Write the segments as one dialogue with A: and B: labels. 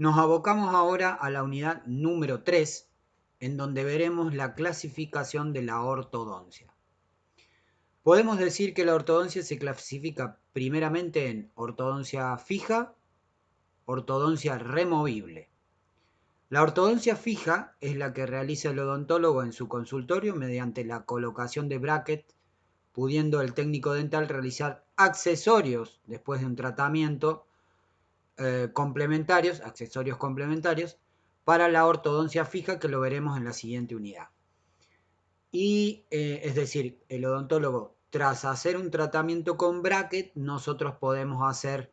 A: Nos abocamos ahora a la unidad número 3, en donde veremos la clasificación de la ortodoncia. Podemos decir que la ortodoncia se clasifica primeramente en ortodoncia fija, ortodoncia removible. La ortodoncia fija es la que realiza el odontólogo en su consultorio mediante la colocación de bracket, pudiendo el técnico dental realizar accesorios después de un tratamiento accesorios complementarios para la ortodoncia fija, que lo veremos en la siguiente unidad. Y es decir, el odontólogo, tras hacer un tratamiento con bracket, nosotros podemos hacer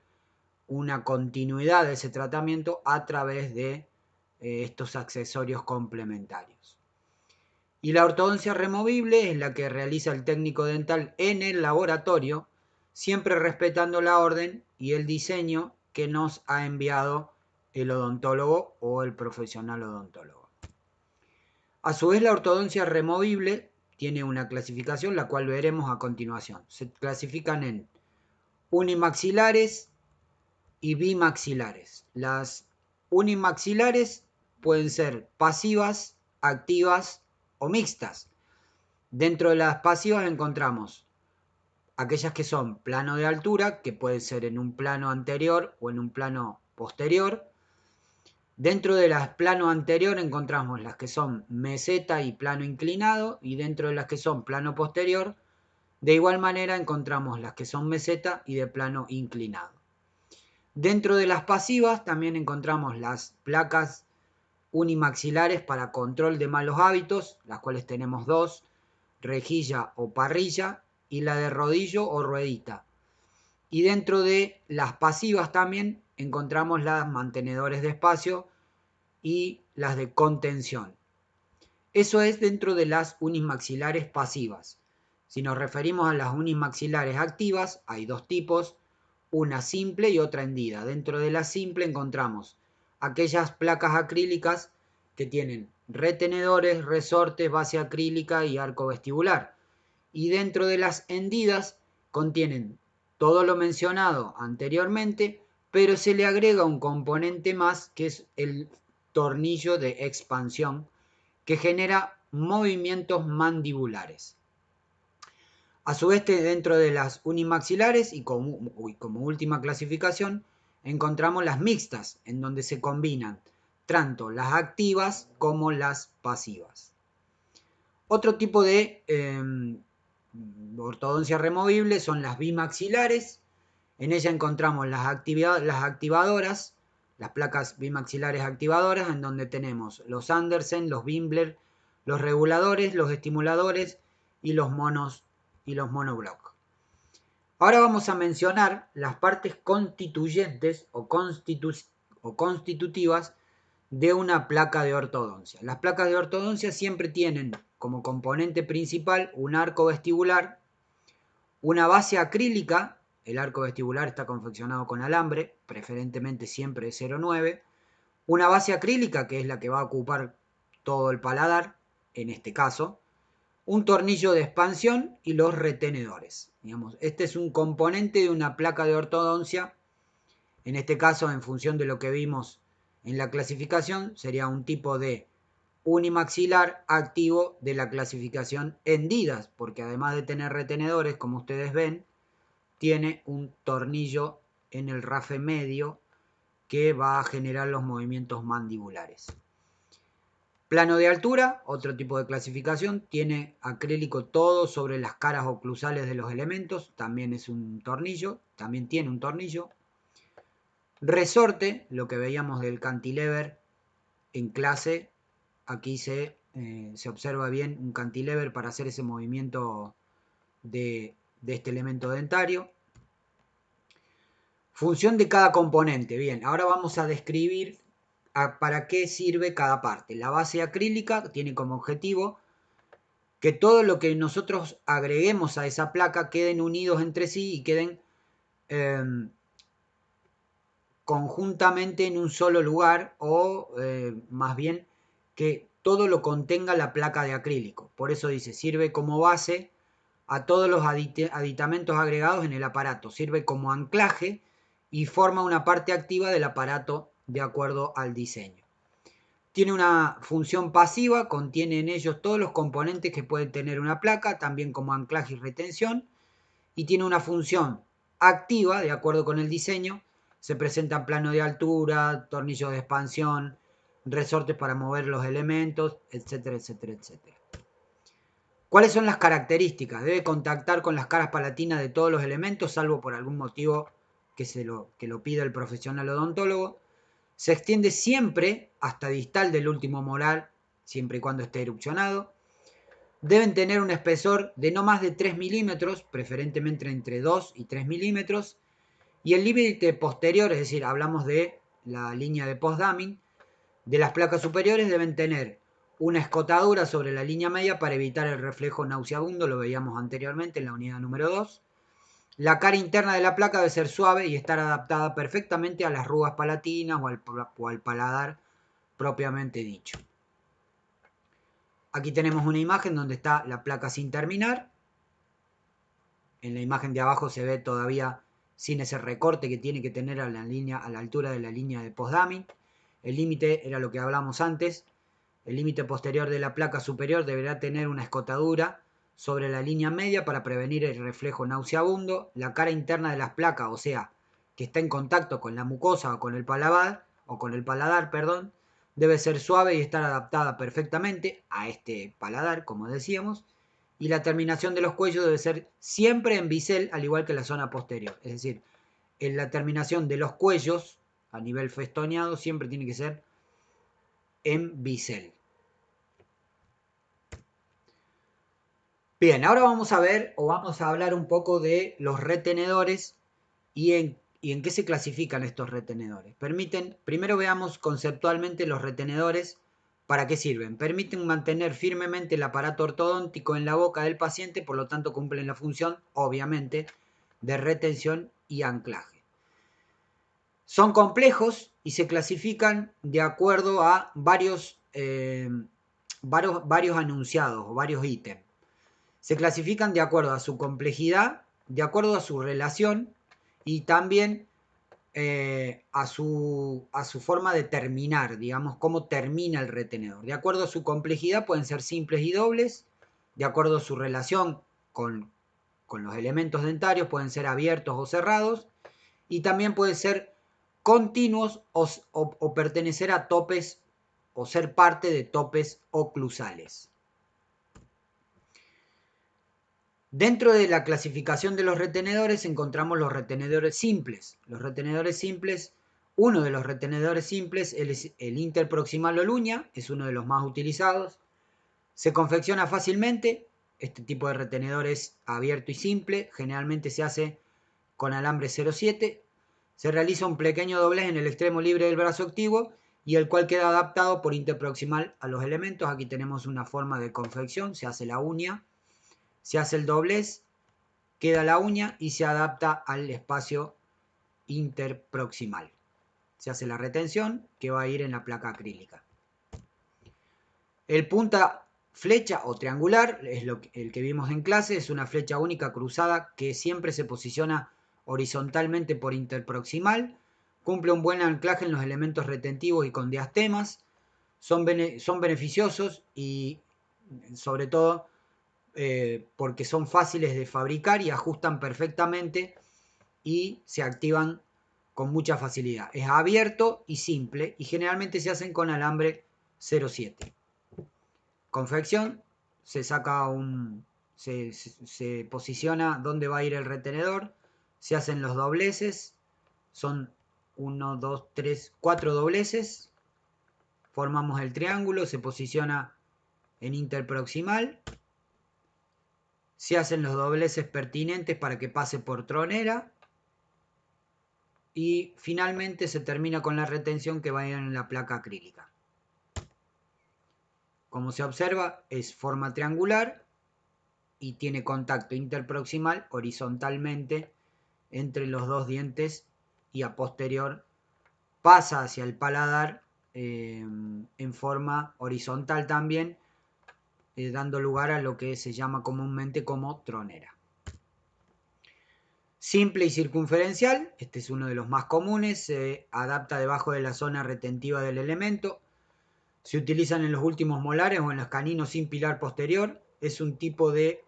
A: una continuidad de ese tratamiento a través de estos accesorios complementarios. Y la ortodoncia removible es la que realiza el técnico dental en el laboratorio, siempre respetando la orden y el diseño que nos ha enviado el odontólogo o el profesional odontólogo. A su vez, la ortodoncia removible tiene una clasificación, la cual veremos a continuación. Se clasifican en unimaxilares y bimaxilares. Las unimaxilares pueden ser pasivas, activas o mixtas. Dentro de las pasivas encontramos aquellas que son plano de altura, que puede ser en un plano anterior o en un plano posterior. Dentro de las plano anterior encontramos las que son meseta y plano inclinado, y dentro de las que son plano posterior, de igual manera encontramos las que son meseta y de plano inclinado. Dentro de las pasivas también encontramos las placas unimaxilares para control de malos hábitos, las cuales tenemos dos, rejilla o parrilla, y la de rodillo o ruedita. Y dentro de las pasivas también encontramos las mantenedores de espacio y las de contención. Eso es dentro de las unimaxilares pasivas. Si nos referimos a las unimaxilares activas, hay dos tipos, una simple y otra hendida. Dentro de la simple encontramos aquellas placas acrílicas que tienen retenedores, resortes, base acrílica y arco vestibular. Y dentro de las hendidas contienen todo lo mencionado anteriormente, pero se le agrega un componente más, que es el tornillo de expansión, que genera movimientos mandibulares. A su vez, dentro de las unimaxilares y como última clasificación, encontramos las mixtas, en donde se combinan tanto las activas como las pasivas. Otro tipo de ortodoncia removible son las bimaxilares. En ella encontramos las activadoras, las placas bimaxilares activadoras, en donde tenemos los Andersen, los Bimbler, los reguladores, los estimuladores y los monoblock. Ahora vamos a mencionar las partes constituyentes o constitutivas de una placa de ortodoncia. Las placas de ortodoncia siempre tienen como componente principal un arco vestibular, una base acrílica. El arco vestibular está confeccionado con alambre, preferentemente siempre de 0,9. Una base acrílica, que es la que va a ocupar todo el paladar, en este caso. Un tornillo de expansión y los retenedores. Digamos, este es un componente de una placa de ortodoncia. En este caso, en función de lo que vimos en la clasificación, sería un tipo de unimaxilar activo de la clasificación hendidas, porque además de tener retenedores, como ustedes ven, tiene un tornillo en el rafe medio que va a generar los movimientos mandibulares. Plano de altura, otro tipo de clasificación, tiene acrílico todo sobre las caras oclusales de los elementos, también es un tornillo, también tiene un tornillo. Resorte, lo que veíamos del cantilever en clase, aquí se observa bien un cantilever para hacer ese movimiento de este elemento dentario. Función de cada componente. Bien, ahora vamos a describir para qué sirve cada parte. La base acrílica tiene como objetivo que todo lo que nosotros agreguemos a esa placa queden unidos entre sí y queden conjuntamente en un solo lugar, o más bien que todo lo contenga la placa de acrílico. Por eso dice, sirve como base a todos los aditamentos agregados en el aparato, sirve como anclaje y forma una parte activa del aparato de acuerdo al diseño. Tiene una función pasiva, contiene en ellos todos los componentes que puede tener una placa, también como anclaje y retención, y tiene una función activa, de acuerdo con el diseño. Se presentan plano de altura, tornillos de expansión, resortes para mover los elementos, etcétera, etcétera, etcétera. ¿Cuáles son las características? Debe contactar con las caras palatinas de todos los elementos, salvo por algún motivo que lo pida el profesional odontólogo. Se extiende siempre hasta distal del último molar, siempre y cuando esté erupcionado. Deben tener un espesor de no más de 3 milímetros, preferentemente entre 2 y 3 milímetros. Y el límite posterior, es decir, hablamos de la línea de post-damming, de las placas superiores deben tener una escotadura sobre la línea media para evitar el reflejo nauseabundo, lo veíamos anteriormente en la unidad número 2. La cara interna de la placa debe ser suave y estar adaptada perfectamente a las arrugas palatinas o al paladar propiamente dicho. Aquí tenemos una imagen donde está la placa sin terminar. En la imagen de abajo se ve todavía sin ese recorte que tiene que tener a la altura de la línea de post-damming. El límite era lo que hablamos antes. El límite posterior de la placa superior deberá tener una escotadura sobre la línea media para prevenir el reflejo nauseabundo. La cara interna de las placas, o sea, que está en contacto con la mucosa o con el paladar, debe ser suave y estar adaptada perfectamente a este paladar, como decíamos. Y la terminación de los cuellos debe ser siempre en bisel, al igual que la zona posterior. Es decir, en la terminación de los cuellos, a nivel festoneado, siempre tiene que ser en bisel. Bien, ahora vamos a ver o vamos a hablar un poco de los retenedores y en qué se clasifican estos retenedores. Primero veamos conceptualmente los retenedores, ¿para qué sirven? Permiten mantener firmemente el aparato ortodóntico en la boca del paciente, por lo tanto cumplen la función, obviamente, de retención y anclaje. Son complejos y se clasifican de acuerdo a varios anunciados o varios ítems. Se clasifican de acuerdo a su complejidad, de acuerdo a su relación y también a su forma de terminar, digamos, cómo termina el retenedor. De acuerdo a su complejidad pueden ser simples y dobles, de acuerdo a su relación con los elementos dentarios pueden ser abiertos o cerrados y también pueden ser continuos o pertenecer a topes o ser parte de topes oclusales. Dentro de la clasificación de los retenedores encontramos los retenedores simples. Los retenedores simples, uno de los retenedores simples es el interproximal o luña, es uno de los más utilizados. Se confecciona fácilmente, este tipo de retenedor es abierto y simple, generalmente se hace con alambre 0,7. Se realiza un pequeño doblez en el extremo libre del brazo activo y el cual queda adaptado por interproximal a los elementos. Aquí tenemos una forma de confección, se hace la uña. Se hace el doblez, queda la uña y se adapta al espacio interproximal. Se hace la retención que va a ir en la placa acrílica. El punta flecha o triangular, es el que vimos en clase, es una flecha única cruzada que siempre se posiciona horizontalmente por interproximal, cumple un buen anclaje en los elementos retentivos y con diastemas, son beneficiosos y sobre todo porque son fáciles de fabricar y ajustan perfectamente y se activan con mucha facilidad. Es abierto y simple y generalmente se hacen con alambre 0,7. Confección, se saca se posiciona dónde va a ir el retenedor, se hacen los dobleces, son 1, 2, 3, 4 dobleces, formamos el triángulo, se posiciona en interproximal. Se hacen los dobleces pertinentes para que pase por tronera. Y finalmente se termina con la retención que va a ir en la placa acrílica. Como se observa, es forma triangular y tiene contacto interproximal horizontalmente entre los dos dientes y a posterior pasa hacia el paladar en forma horizontal también, dando lugar a lo que se llama comúnmente como tronera. Simple y circunferencial, este es uno de los más comunes, se adapta debajo de la zona retentiva del elemento. Se utilizan en los últimos molares o en los caninos sin pilar posterior. Es un tipo de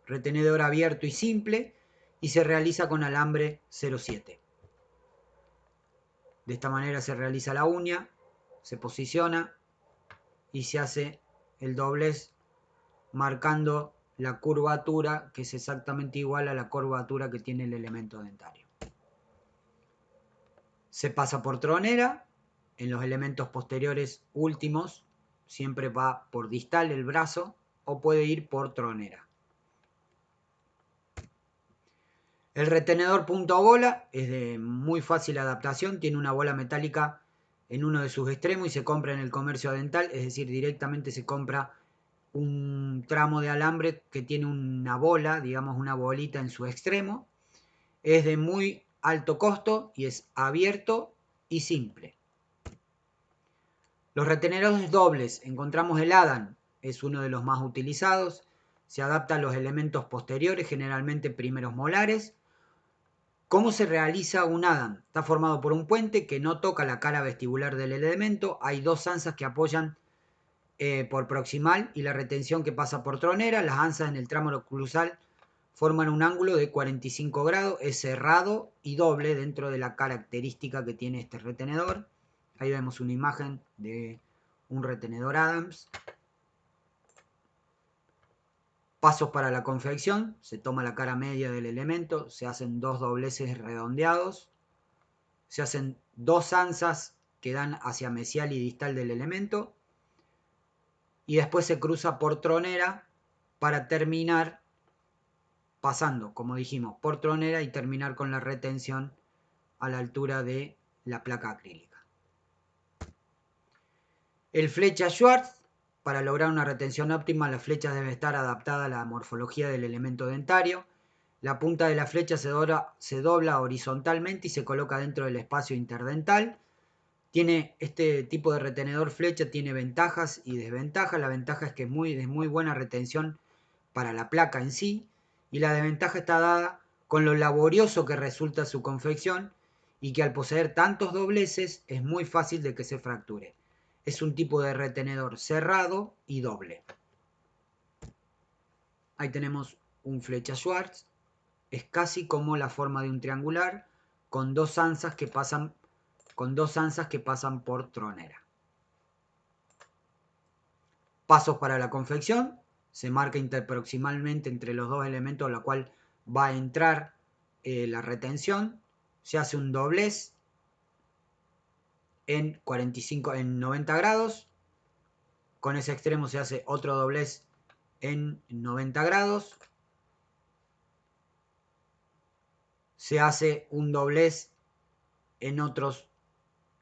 A: retenedor abierto y simple y se realiza con alambre 0,7. De esta manera se realiza la uña, se posiciona y se hace el doblez marcando la curvatura, que es exactamente igual a la curvatura que tiene el elemento dentario. Se pasa por tronera. En los elementos posteriores últimos siempre va por distal el brazo o puede ir por tronera. El retenedor punta o bola es de muy fácil adaptación, tiene una bola metálica en uno de sus extremos y se compra en el comercio dental, es decir, directamente se compra un tramo de alambre que tiene una bola, digamos una bolita en su extremo. Es de muy alto costo y es abierto y simple. Los retenedores dobles, encontramos el Adam, es uno de los más utilizados. Se adapta a los elementos posteriores, generalmente primeros molares. ¿Cómo se realiza un Adam? Está formado por un puente que no toca la cara vestibular del elemento. Hay dos anzas que apoyan por proximal y la retención que pasa por tronera. Las anzas en el tramo oclusal forman un ángulo de 45 grados. Es cerrado y doble dentro de la característica que tiene este retenedor. Ahí vemos una imagen de un retenedor Adams. Pasos para la confección. Se toma la cara media del elemento, se hacen dos dobleces redondeados, se hacen dos anzas que dan hacia mesial y distal del elemento y después se cruza por tronera para terminar pasando, como dijimos, por tronera y terminar con la retención a la altura de la placa acrílica. El flecha Schwartz. Para lograr una retención óptima, la flecha debe estar adaptada a la morfología del elemento dentario. La punta de la flecha se dobla horizontalmente y se coloca dentro del espacio interdental. Este tipo de retenedor flecha tiene ventajas y desventajas. La ventaja es que es muy buena retención para la placa en sí, y la desventaja está dada con lo laborioso que resulta su confección y que al poseer tantos dobleces es muy fácil de que se fracture. Es un tipo de retenedor cerrado y doble. Ahí tenemos un flecha Schwartz. Es casi como la forma de un triangular con dos anzas que pasan por tronera. Pasos para la confección. Se marca interproximalmente entre los dos elementos a la cual va a entrar la retención. Se hace un doblez en 90 grados. Con ese extremo se hace otro doblez en 90 grados. Se hace un doblez en otros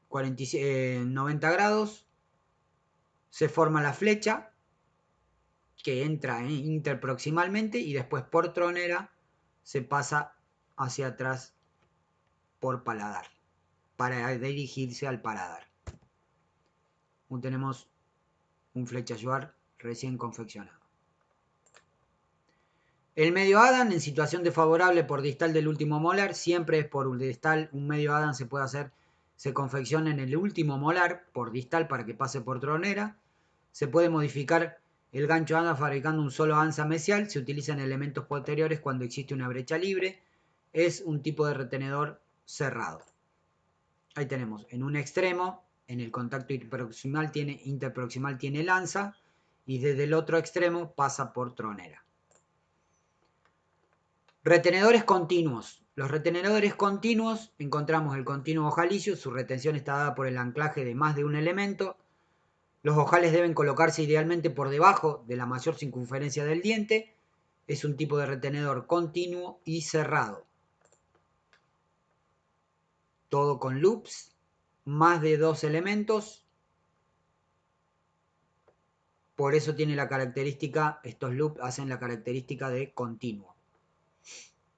A: 90 grados. Se forma la flecha que entra interproximalmente y después por tronera se pasa hacia atrás por paladar para dirigirse al paladar. Tenemos un flecha Schwartz recién confeccionado. El medio Adam en situación desfavorable por distal del último molar, siempre es por distal. Un medio Adam se puede hacer, se confecciona en el último molar por distal para que pase por tronera. Se puede modificar el gancho Adam fabricando un solo anza mesial. Se utilizan elementos posteriores cuando existe una brecha libre. Es un tipo de retenedor cerrado. Ahí tenemos en un extremo, en el contacto interproximal tiene lanza y desde el otro extremo pasa por tronera. Retenedores continuos. Los retenedores continuos, encontramos el continuo ojalicio, su retención está dada por el anclaje de más de un elemento. Los ojales deben colocarse idealmente por debajo de la mayor circunferencia del diente. Es un tipo de retenedor continuo y cerrado. Todo con loops, más de dos elementos. Por eso tiene la característica, estos loops hacen la característica de continuo.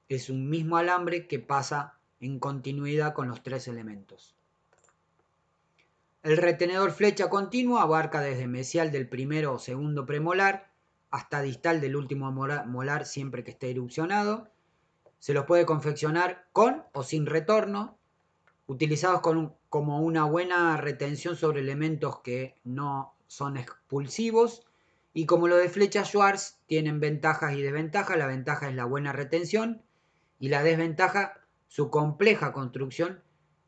A: Es un mismo alambre que pasa en continuidad con los tres elementos. El retenedor flecha continua abarca desde mesial del primero o segundo premolar hasta distal del último molar siempre que esté erupcionado. Se los puede confeccionar con o sin retorno, utilizados como una buena retención sobre elementos que no son expulsivos, y como lo de flecha Schwarz tienen ventajas y desventajas. La ventaja es la buena retención y la desventaja su compleja construcción,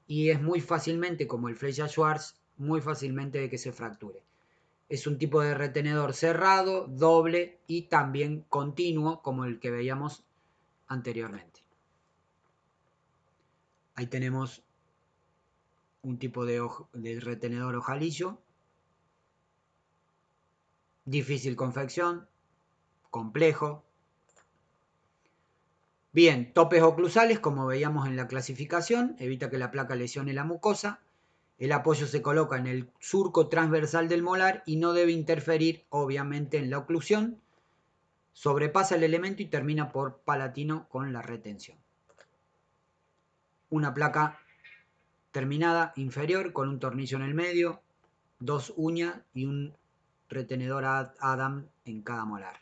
A: y es muy fácilmente, como el flecha Schwarz, muy fácilmente de que se fracture. Es un tipo de retenedor cerrado, doble y también continuo, como el que veíamos anteriormente. Ahí tenemos un tipo de retenedor ojalillo. Difícil confección, complejo. Bien, topes oclusales, como veíamos en la clasificación, evita que la placa lesione la mucosa. El apoyo se coloca en el surco transversal del molar y no debe interferir, obviamente, en la oclusión. Sobrepasa el elemento y termina por palatino con la retención. Una placa terminada inferior con un tornillo en el medio, 2 uñas y un retenedor Adam en cada molar.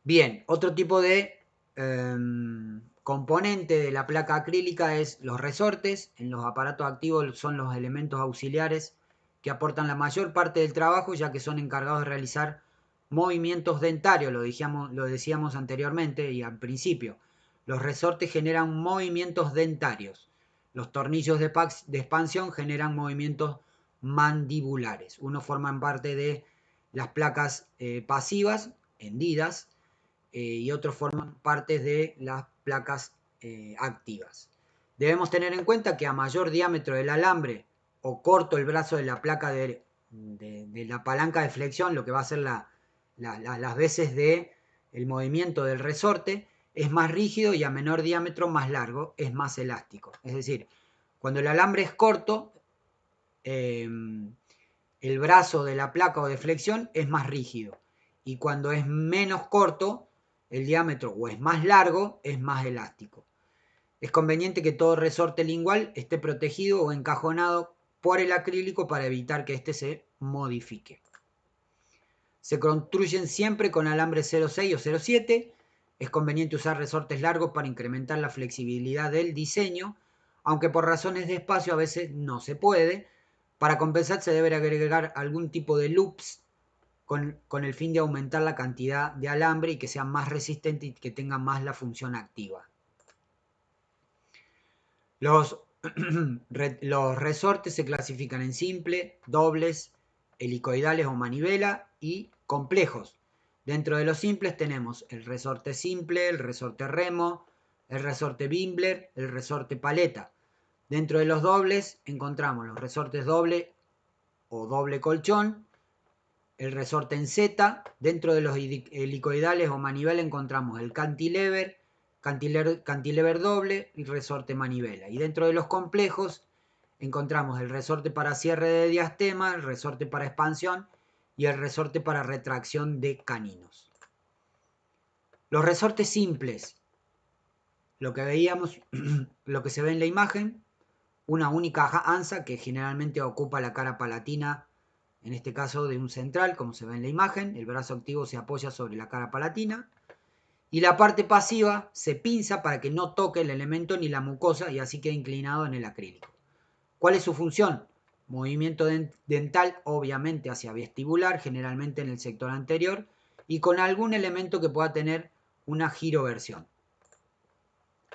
A: Bien, otro tipo de componente de la placa acrílica es los resortes. En los aparatos activos son los elementos auxiliares que aportan la mayor parte del trabajo, ya que son encargados de realizar movimientos dentarios. Lo decíamos anteriormente y al principio. Los resortes generan movimientos dentarios. Los tornillos de expansión generan movimientos mandibulares. Uno forman parte de las placas pasivas, hendidas, y otros forman parte de las placas activas. Debemos tener en cuenta que a mayor diámetro del alambre o corto el brazo de la placa de la palanca de flexión, lo que va a hacer las veces de el movimiento del resorte, es más rígido, y a menor diámetro, más largo, es más elástico. Es decir, cuando el alambre es corto, el brazo de la placa o de flexión es más rígido, y cuando es menos corto el diámetro o es más largo, es más elástico. Es conveniente que todo resorte lingual esté protegido o encajonado por el acrílico para evitar que éste se modifique. Se construyen siempre con alambre 0,6 o 0,7. Es conveniente usar resortes largos para incrementar la flexibilidad del diseño, aunque por razones de espacio a veces no se puede. Para compensar se debe agregar algún tipo de loops con el fin de aumentar la cantidad de alambre y que sea más resistente y que tenga más la función activa. Los resortes se clasifican en simple, dobles, helicoidales o manivela y complejos. Dentro de los simples tenemos el resorte simple, el resorte remo, el resorte Bimbler, el resorte paleta. Dentro de los dobles encontramos los resortes doble o doble colchón, el resorte en Z. Dentro de los helicoidales o manivela encontramos el cantilever doble y resorte manivela. Y dentro de los complejos encontramos el resorte para cierre de diastema, el resorte para expansión y el resorte para retracción de caninos. Los resortes simples, lo que veíamos, lo que se ve en la imagen, una única ansa que generalmente ocupa la cara palatina, en este caso de un central, como se ve en la imagen. El brazo activo se apoya sobre la cara palatina y la parte pasiva se pinza para que no toque el elemento ni la mucosa y así quede inclinado en el acrílico. ¿Cuál es su función? Movimiento dental, obviamente hacia vestibular, generalmente en el sector anterior, y con algún elemento que pueda tener una giroversión.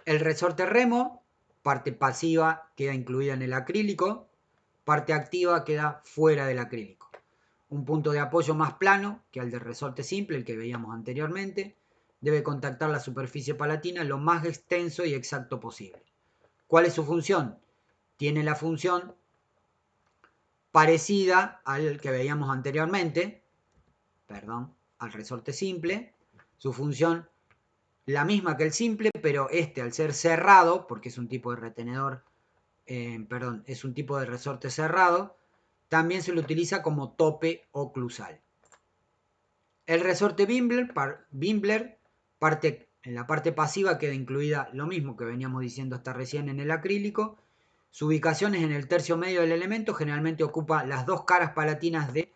A: El resorte remo, parte pasiva, queda incluida en el acrílico, parte activa queda fuera del acrílico. Un punto de apoyo más plano que el del resorte simple, el que veíamos anteriormente. Debe contactar la superficie palatina lo más extenso y exacto posible. ¿Cuál es su función? Tiene la función parecida al que veíamos anteriormente, al resorte simple. Su función la misma que el simple, pero al ser cerrado, porque es un tipo de retenedor, es un tipo de resorte cerrado, también se lo utiliza como tope oclusal. El resorte Bimbler, en la parte pasiva queda incluida lo mismo que veníamos diciendo hasta recién en el acrílico. Su ubicación es en el tercio medio del elemento, generalmente ocupa las dos caras palatinas de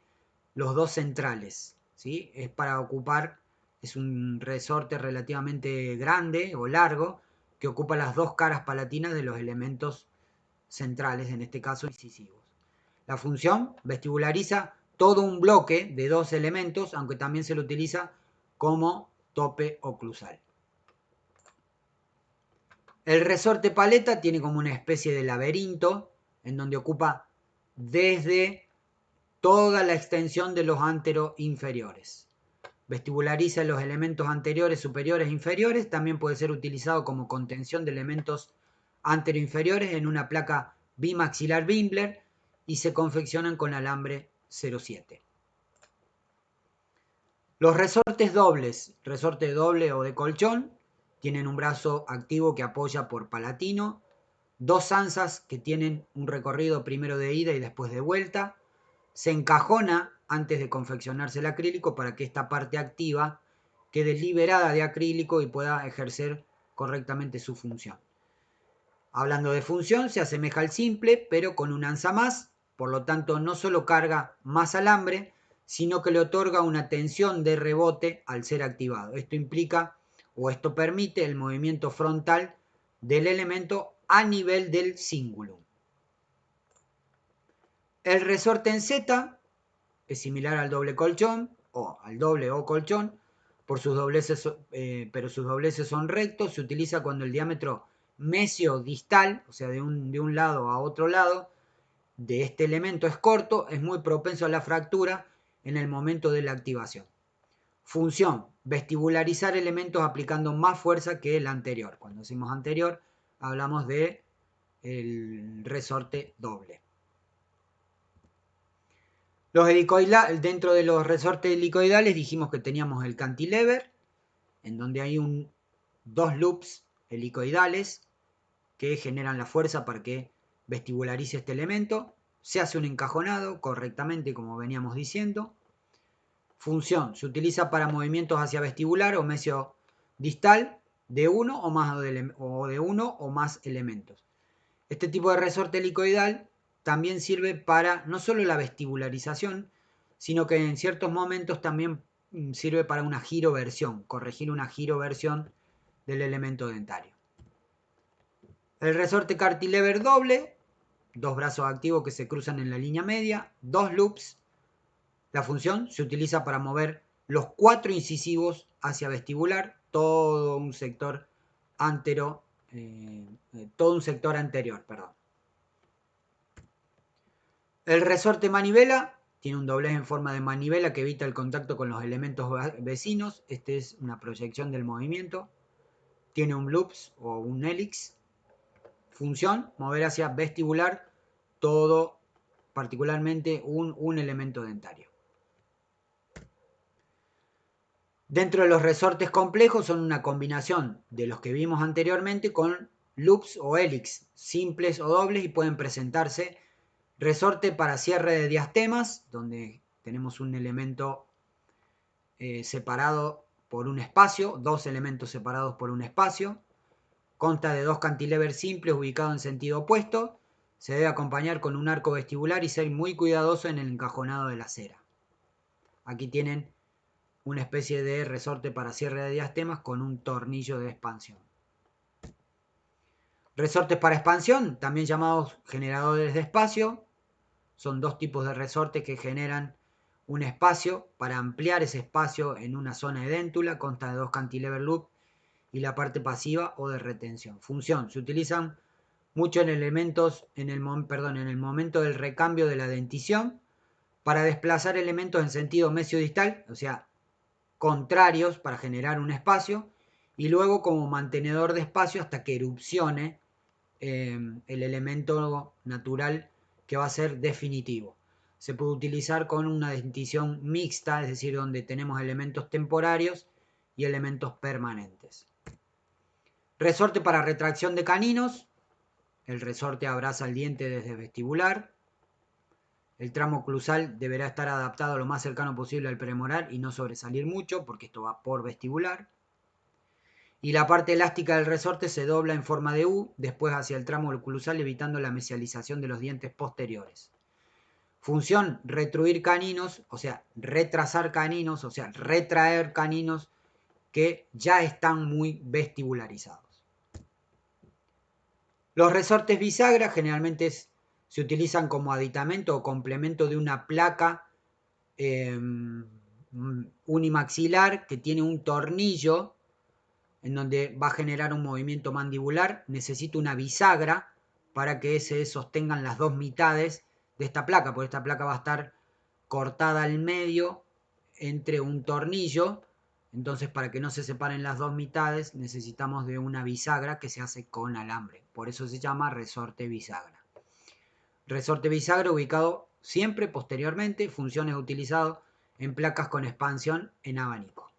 A: los dos centrales, ¿sí? Es para ocupar Es un resorte relativamente grande o largo que ocupa las dos caras palatinas de los elementos centrales, en este caso incisivos. La función vestibulariza todo un bloque de dos elementos, aunque también se lo utiliza como tope oclusal. El resorte paleta tiene como una especie de laberinto en donde ocupa desde toda la extensión de los anteroinferiores. Vestibulariza los elementos anteriores, superiores e inferiores. También puede ser utilizado como contención de elementos anteroinferiores en una placa bimaxilar Bimbler y se confeccionan con alambre 07. Los resortes dobles, resorte doble o de colchón, tienen un brazo activo que apoya por palatino, dos anzas que tienen un recorrido primero de ida y después de vuelta. Se encajona antes de confeccionarse el acrílico para que esta parte activa quede liberada de acrílico y pueda ejercer correctamente su función. Hablando de función, se asemeja al simple, pero con un anza más, por lo tanto no solo carga más alambre, sino que le otorga una tensión de rebote al ser activado. Esto implica, o esto permite, el movimiento frontal del elemento a nivel del cingulum. El resorte en Z es similar al doble colchón, o al doble o colchón, por sus dobleces, pero sus dobleces son rectos. Se utiliza cuando el diámetro mesio-distal, o sea, de un lado a otro lado, de este elemento es corto, es muy propenso a la fractura en el momento de la activación. Función, vestibularizar elementos aplicando más fuerza que el anterior. Cuando decimos anterior, hablamos de el resorte doble. Dentro de los resortes helicoidales dijimos que teníamos el cantilever, en donde hay dos loops helicoidales que generan la fuerza para que vestibularice este elemento. Se hace un encajonado correctamente, como veníamos diciendo. Función, se utiliza para movimientos hacia vestibular o mesio-distal de uno o más elementos. Este tipo de resorte helicoidal también sirve para no solo la vestibularización, sino que en ciertos momentos también sirve para una giroversión, corregir una giroversión del elemento dentario. El resorte cantilever doble, dos brazos activos que se cruzan en la línea media, dos loops. La función se utiliza para mover los cuatro incisivos hacia vestibular, todo un sector anterior. El resorte manivela tiene un doblez en forma de manivela que evita el contacto con los elementos vecinos. Esta es una proyección del movimiento. Tiene un loops o un hélix. Función, mover hacia vestibular todo, particularmente un elemento dentario. Dentro de los resortes complejos son una combinación de los que vimos anteriormente con loops o hélix, simples o dobles, y pueden presentarse resorte para cierre de diastemas, donde tenemos un elemento separado por un espacio, dos elementos separados por un espacio. Consta de dos cantilevers simples ubicados en sentido opuesto. Se debe acompañar con un arco vestibular y ser muy cuidadoso en el encajonado de la cera. Aquí tienen una especie de resorte para cierre de diastemas con un tornillo de expansión. Resortes para expansión, también llamados generadores de espacio. Son dos tipos de resortes que generan un espacio para ampliar ese espacio en una zona de déntula. Consta de dos cantilever loop y la parte pasiva o de retención. Función, se utilizan mucho en el momento del recambio de la dentición para desplazar elementos en sentido mesio-distal, o sea, contrarios para generar un espacio, y luego como mantenedor de espacio hasta que erupcione el elemento natural que va a ser definitivo. Se puede utilizar con una dentición mixta, es decir, donde tenemos elementos temporarios y elementos permanentes. Resorte para retracción de caninos. El resorte abraza el diente desde vestibular. El tramo oclusal deberá estar adaptado lo más cercano posible al premolar y no sobresalir mucho, porque esto va por vestibular. Y la parte elástica del resorte se dobla en forma de U, después hacia el tramo oclusal, evitando la mesialización de los dientes posteriores. Función, retruir caninos, o sea, retrasar caninos, o sea, retraer caninos que ya están muy vestibularizados. Los resortes bisagra generalmente se utilizan como aditamento o complemento de una placa unimaxilar que tiene un tornillo en donde va a generar un movimiento mandibular. Necesito una bisagra para que se sostengan las dos mitades de esta placa, porque esta placa va a estar cortada al medio entre un tornillo. Entonces, para que no se separen las dos mitades, necesitamos de una bisagra que se hace con alambre. Por eso se llama resorte bisagra. Resorte bisagra ubicado siempre posteriormente, funciones utilizadas en placas con expansión en abanico.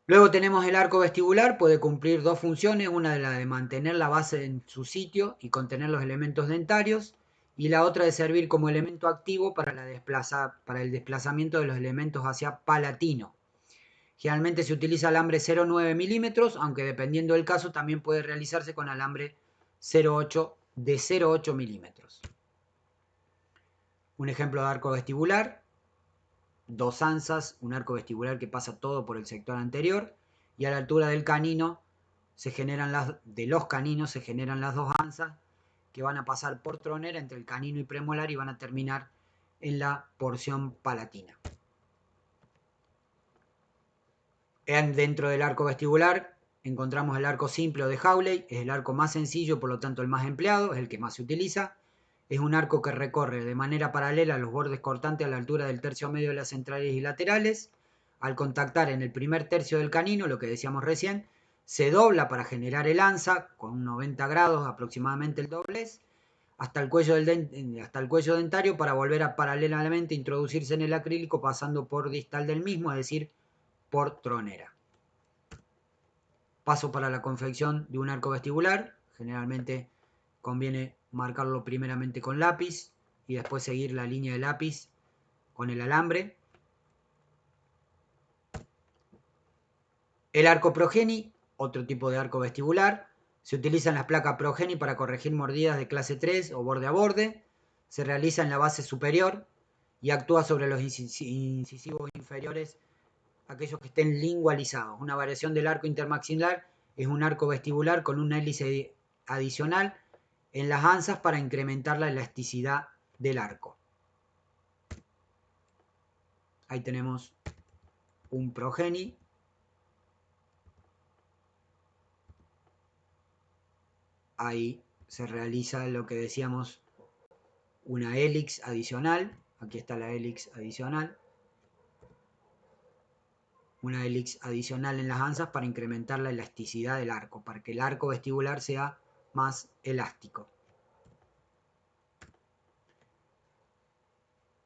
A: Luego tenemos el arco vestibular, puede cumplir dos funciones, una de la de mantener la base en su sitio y contener los elementos dentarios, y la otra de servir como elemento activo para el desplazamiento de los elementos hacia palatino. Generalmente se utiliza alambre 0,9 milímetros, aunque dependiendo del caso también puede realizarse con alambre 0,8 milímetros. Un ejemplo de arco vestibular: dos anzas, un arco vestibular que pasa todo por el sector anterior, y a la altura del canino de los caninos se generan las dos anzas que van a pasar por tronera entre el canino y premolar y van a terminar en la porción palatina. Dentro del arco vestibular encontramos el arco simple o de Hawley, es el arco más sencillo, por lo tanto el más empleado, es el que más se utiliza. Es un arco que recorre de manera paralela los bordes cortantes a la altura del tercio medio de las centrales y laterales. Al contactar en el primer tercio del canino, lo que decíamos recién, se dobla para generar el anza con 90 grados aproximadamente el doblez hasta el cuello dentario para volver a paralelamente introducirse en el acrílico pasando por distal del mismo, es decir, por tronera. Paso para la confección de un arco vestibular. Generalmente conviene marcarlo primeramente con lápiz y después seguir la línea de lápiz con el alambre. El arco progeni, otro tipo de arco vestibular, se utiliza en las placas progeni para corregir mordidas de clase 3 o borde a borde. Se realiza en la base superior y actúa sobre los incisivos inferiores, aquellos que estén lingualizados. Una variación del arco intermaxilar es un arco vestibular con una hélice adicional en las anzas para incrementar la elasticidad del arco. Ahí tenemos un progeni. Ahí se realiza lo que decíamos, una hélix adicional. Aquí está la hélix adicional. Una hélix adicional en las anzas para incrementar la elasticidad del arco, para que el arco vestibular sea más elástico.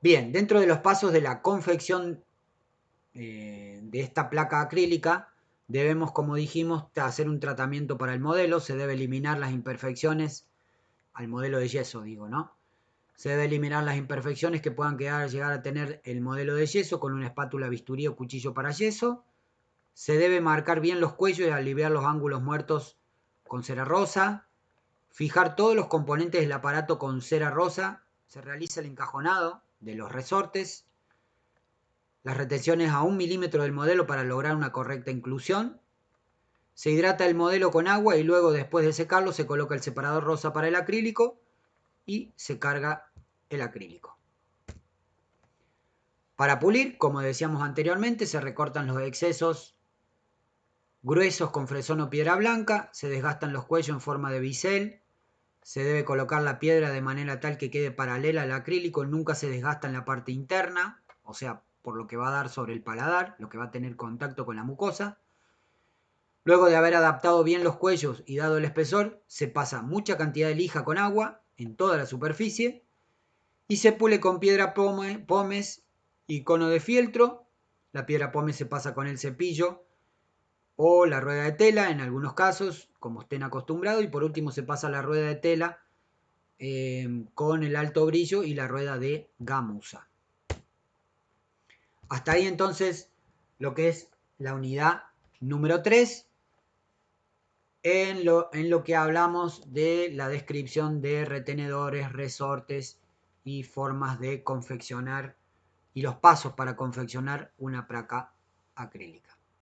A: Bien, dentro de los pasos de la confección de esta placa acrílica, debemos, como dijimos, hacer un tratamiento para el modelo. Se debe eliminar las imperfecciones al modelo de yeso, digo, ¿no? Se debe eliminar las imperfecciones que puedan llegar a tener el modelo de yeso con una espátula, bisturí o cuchillo para yeso. Se debe marcar bien los cuellos y aliviar los ángulos muertos con cera rosa. Fijar todos los componentes del aparato con cera rosa. Se realiza el encajonado de los resortes. Las retenciones a 1 milímetro del modelo para lograr una correcta inclusión. Se hidrata el modelo con agua y luego, después de secarlo, se coloca el separador rosa para el acrílico y se carga el acrílico. Para pulir, como decíamos anteriormente, se recortan los excesos gruesos con fresón o piedra blanca, se desgastan los cuellos en forma de bisel, se debe colocar la piedra de manera tal que quede paralela al acrílico, nunca se desgasta en la parte interna, o sea, por lo que va a dar sobre el paladar, lo que va a tener contacto con la mucosa. Luego de haber adaptado bien los cuellos y dado el espesor, se pasa mucha cantidad de lija con agua en toda la superficie y se pule con piedra pómez y cono de fieltro. La piedra pómez se pasa con el cepillo o la rueda de tela en algunos casos, como estén acostumbrados, y por último se pasa la rueda de tela con el alto brillo y la rueda de gamuza. Hasta ahí entonces lo que es la unidad número 3, en lo que hablamos de la descripción de retenedores, resortes y formas de confeccionar y los pasos para confeccionar una placa acrílica.